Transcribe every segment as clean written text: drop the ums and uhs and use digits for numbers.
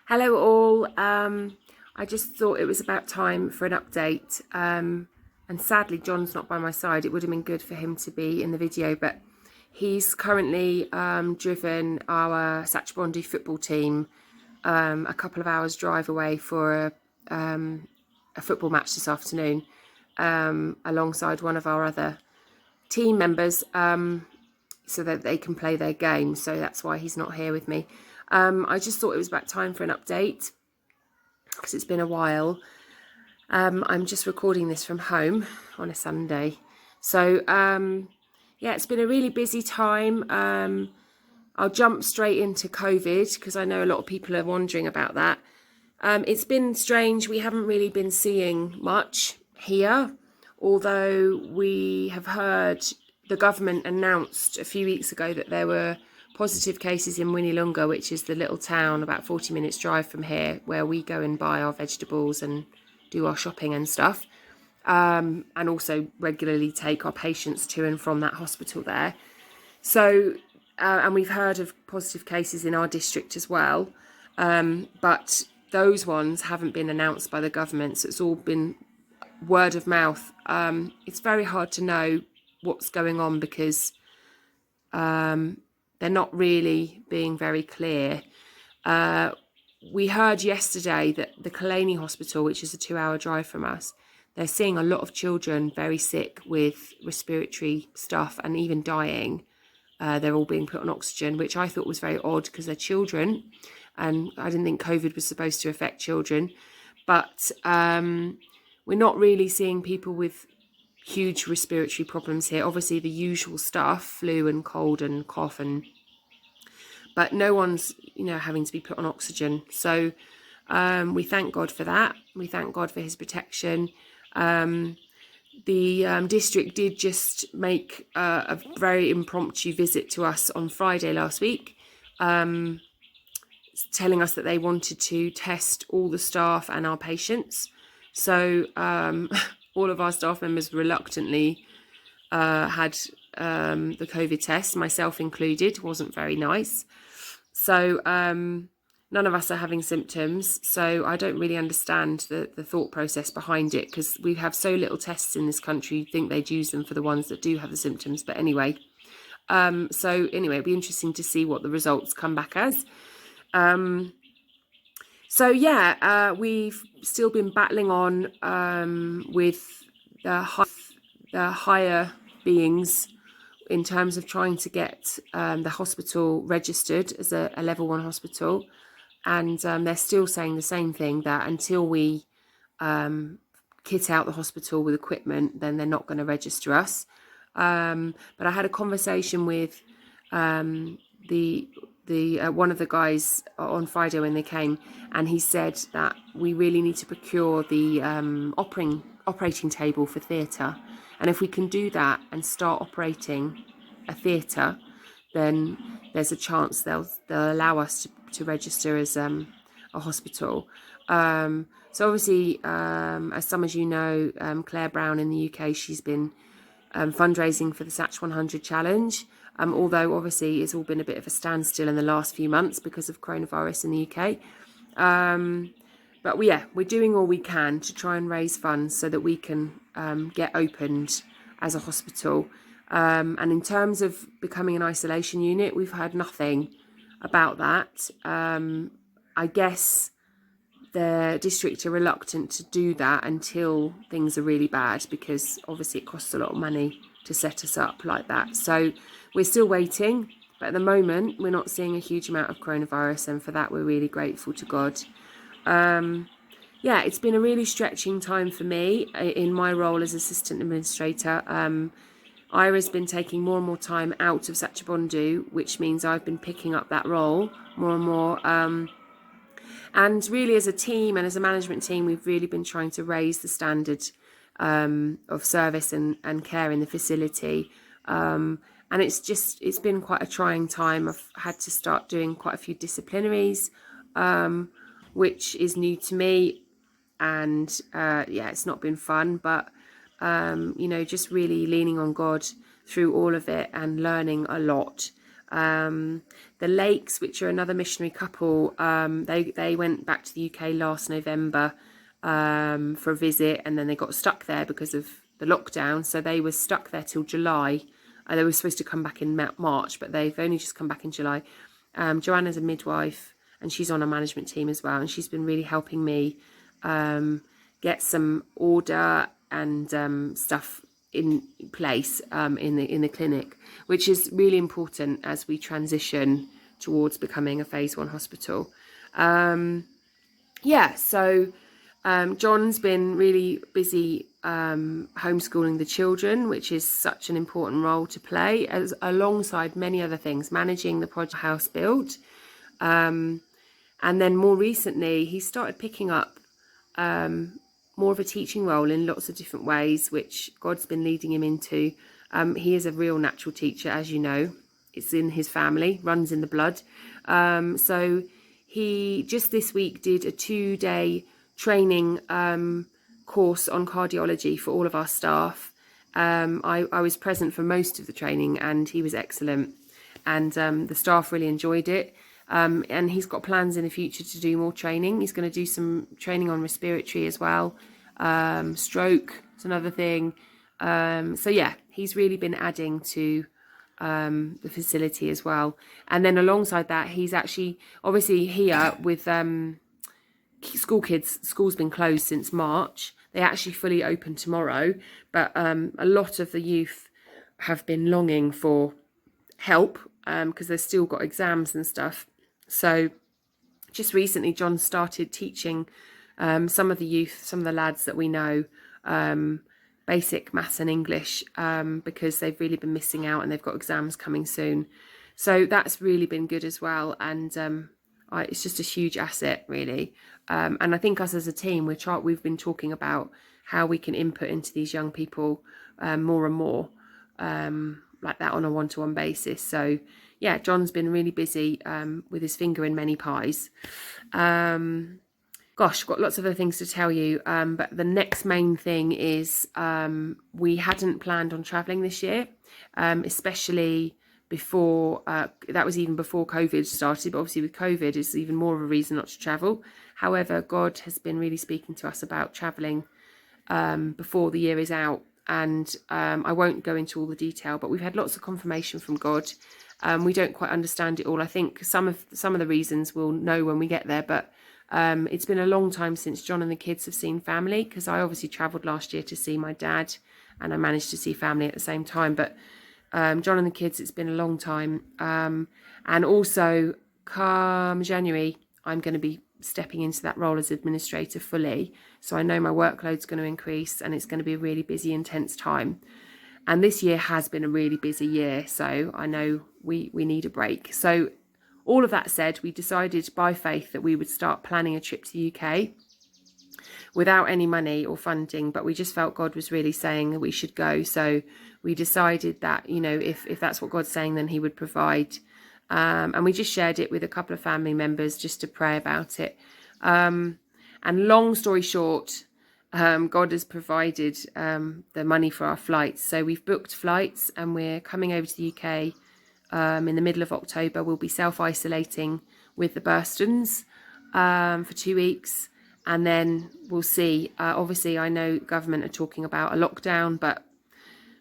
Hello all. I just thought it was about time for an update. And sadly, John's not by my side. It would have been good for him to be in the video, but he's currently driven our Sach football team a couple of hours drive away for a football match this afternoon, alongside one of our other team members, so that they can play their game. So that's why he's not here with me. I just thought it was about time for an update because it's been a while. I'm just recording this from home on a Sunday. So, yeah, it's been a really busy time. I'll jump straight into COVID because I know a lot of people are wondering about that. It's been strange. We haven't really been seeing much here, although we have heard the government announced a few weeks ago that there were positive cases in Winnelunga, which is the little town about 40 minutes drive from here, where we go and buy our vegetables and do our shopping and stuff, and also regularly take our patients to and from that hospital there. So, and we've heard of positive cases in our district as well, but those ones haven't been announced by the government, so it's all been word of mouth. It's very hard to know what's going on because they're not really being very clear. We heard yesterday that the Kalani Hospital, which is a 2-hour drive from us, they're seeing a lot of children very sick with respiratory stuff and even dying. They're all being put on oxygen, which I thought was very odd because they're children, and I didn't think COVID was supposed to affect children. But we're not really seeing people with huge respiratory problems here. Obviously the usual stuff, flu and cold and cough, but no one's having to be put on oxygen. So we thank God for that. We thank God for his protection. The district did just make a very impromptu visit to us on Friday last week, telling us that they wanted to test all the staff and our patients. So all of our staff members reluctantly had the COVID test, myself included. Wasn't very nice. So none of us are having symptoms. So I don't really understand the thought process behind it, because we have so little tests in this country. You'd think they'd use them for the ones that do have the symptoms. But anyway, it'd be interesting to see what the results come back as. So yeah, we've still been battling on with the higher beings in terms of trying to get the hospital registered as a level 1 hospital. And they're still saying the same thing, that until we kit out the hospital with equipment, then they're not going to register us. But I had a conversation with one of the guys on Friday when they came, and he said that we really need to procure the operating table for theatre, and if we can do that and start operating a theatre, then there's a chance they'll allow us to register as a hospital. So obviously, as some of you know, Claire Brown in the UK, she's been fundraising for the Sach 100 challenge. Although obviously it's all been a bit of a standstill in the last few months because of coronavirus in the UK. But we're doing all we can to try and raise funds so that we can get opened as a hospital. And in terms of becoming an isolation unit, we've heard nothing about that. I guess the district are reluctant to do that until things are really bad, because obviously it costs a lot of money to set us up like that. So we're still waiting, but at the moment we're not seeing a huge amount of coronavirus, and for that we're really grateful to God. It's been a really stretching time for me in my role as assistant administrator. Ira's been taking more and more time out of Sachabondu, which means I've been picking up that role more and more. And really, as a team and as a management team, we've really been trying to raise the standard of service and care in the facility. And it's been quite a trying time. I've had to start doing quite a few disciplinaries, which is new to me. And it's not been fun, but just really leaning on God through all of it and learning a lot. The Lakes, which are another missionary couple, they went back to the UK last November for a visit, and then they got stuck there because of the lockdown. So they were stuck there till July. They were supposed to come back in March, but they've only just come back in July. Joanna's a midwife, and she's on a management team as well, and she's been really helping me get some order and stuff in place in the clinic, which is really important as we transition towards becoming a phase 1 hospital. So John's been really busy homeschooling the children, which is such an important role to play, as alongside many other things, managing the project house build. And then more recently, he started picking up more of a teaching role in lots of different ways, which God's been leading him into. He is a real natural teacher, as you know. It's in his family, runs in the blood. So he just this week did a 2-day training course on cardiology for all of our staff. I was present for most of the training, and he was excellent, and the staff really enjoyed it. And he's got plans in the future to do more training. He's going to do some training on respiratory as well. Stroke is another thing. So yeah, he's really been adding to the facility as well. And then alongside that, he's actually obviously here with school kids. School's been closed since March. They actually fully open tomorrow, but a lot of the youth have been longing for help because they've still got exams and stuff. So just recently, John started teaching some of the youth, some of the lads that we know, basic maths and English, because they've really been missing out and they've got exams coming soon. So that's really been good as well. And it's just a huge asset, really. And I think us as a team, we've been talking about how we can input into these young people more and more, like that on a one-to-one basis. So yeah, John's been really busy with his finger in many pies. Gosh, got lots of other things to tell you, but the next main thing is we hadn't planned on travelling this year, especially before, that was even before COVID started, but obviously with COVID it's even more of a reason not to travel. However, God has been really speaking to us about travelling before the year is out, and I won't go into all the detail, but we've had lots of confirmation from God. We don't quite understand it all. I think some of the reasons we'll know when we get there, but it's been a long time since John and the kids have seen family, because I obviously travelled last year to see my dad, and I managed to see family at the same time. But John and the kids, it's been a long time. And also, come January, I'm going to be stepping into that role as administrator fully. So I know my workload's going to increase, and it's going to be a really busy, intense time. And this year has been a really busy year, so I know we need a break. So all of that said, we decided by faith that we would start planning a trip to the UK without any money or funding, but we just felt God was really saying that we should go. So we decided that, you know, if that's what God's saying, then he would provide. And we just shared it with a couple of family members just to pray about it. And long story short, God has provided the money for our flights. So we've booked flights, and we're coming over to the UK in the middle of October. We'll be self-isolating with the Burstons for 2 weeks, and then we'll see. Obviously, I know government are talking about a lockdown, but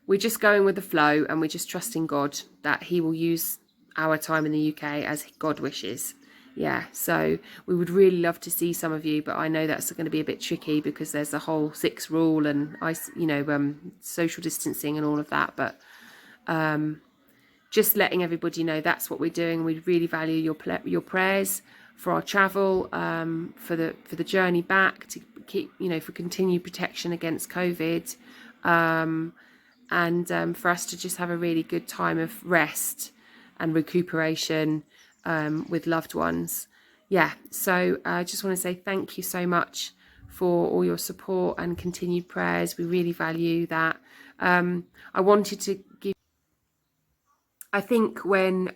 we're just going with the flow, and we're just trusting God that he will use our time in the UK as God wishes. Yeah, so we would really love to see some of you, but I know that's going to be a bit tricky because there's the whole 6 rule and social distancing and all of that. But just letting everybody know that's what we're doing. We really value your prayers for our travel, for the journey back, to keep, for continued protection against COVID, and for us to just have a really good time of rest and recuperation with loved ones. Yeah, so I just want to say thank you so much for all your support and continued prayers. We really value that. I wanted to give, I think when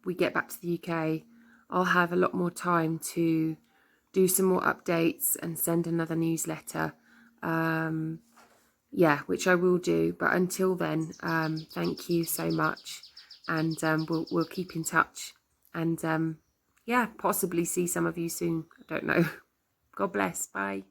we get back to the UK, I'll have a lot more time to do some more updates and send another newsletter, which I will do. But until then, thank you so much. and we'll keep in touch, and yeah, possibly see some of you soon. I don't know. God bless. Bye.